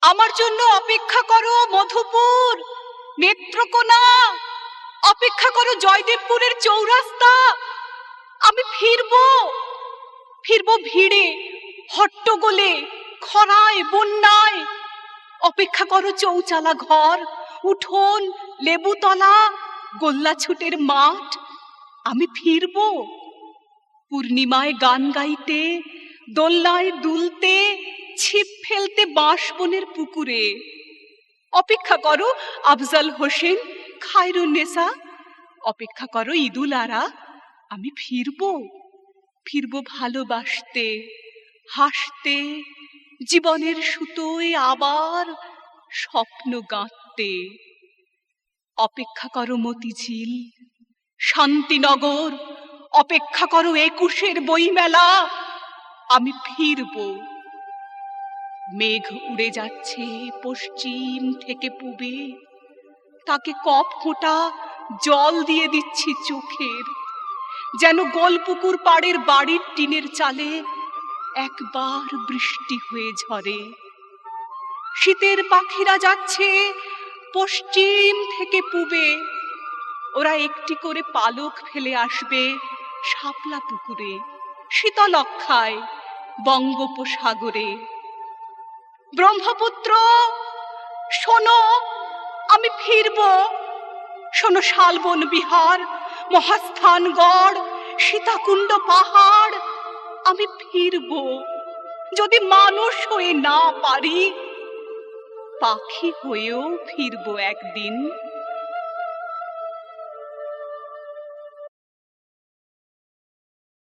আমার জন্য অপেক্ষা করো মধুপুর, নেত্রকোনা, অপেক্ষা করো জয়দেবপুরের চৌরাস্তা। আমি ফিরবো, ফিরবো ভিড়ে, হট্টগোলে, খরায়, বন্যায়। অপেক্ষা করো চৌচালা ঘর, উঠোন, লেবুতলা, গোল্লাছুটের মাঠ। আমি ফিরবো পূর্ণিমায় গান গাইতে, দোলনায় দুলতে, ছিপ ফেলতে বাঁশবনের পুকুরে। অপেক্ষা করো আফজাল হোসেন, খায়রুন্নেসা, অপেক্ষা করো ঈদুল আরা। আমি ফিরবো, ফিরবো ভালোবাসতে, হাসতে, জীবনের সুতোয় আবার স্বপ্ন গাঁথতে। অপেক্ষা করো মতিঝিল, শান্তিনগর, অপেক্ষা করো ২১-এর বইমেলা। আমি ফিরবো। মেঘ উড়ে যাচ্ছে পশ্চিম থেকে পূবে, তাকে কপ ফোঁটা জল দিয়ে দিচ্ছি চোখের, যেন গোলপুকুর পাড়ের বাড়ির টিনের চালে একবার বৃষ্টি হয়ে ঝরে। শীতের পাখিরা যাচ্ছে পশ্চিম থেকে পূবে, ওরা একটি করে পালক ফেলে আসবে শাপলা পুকুরে, শীতলক্ষায়, বঙ্গোপসাগরে। ব্রহ্মপুত্র শোনো, আমি ফিরবো। শোনো শালবন বিহার, মহাস্থানগড়, সীতাকুণ্ড পাহাড়। আমি ফিরবো, যদি মানুষ হয়ে না পারি, পাখি হয়েও ফিরবো একদিন।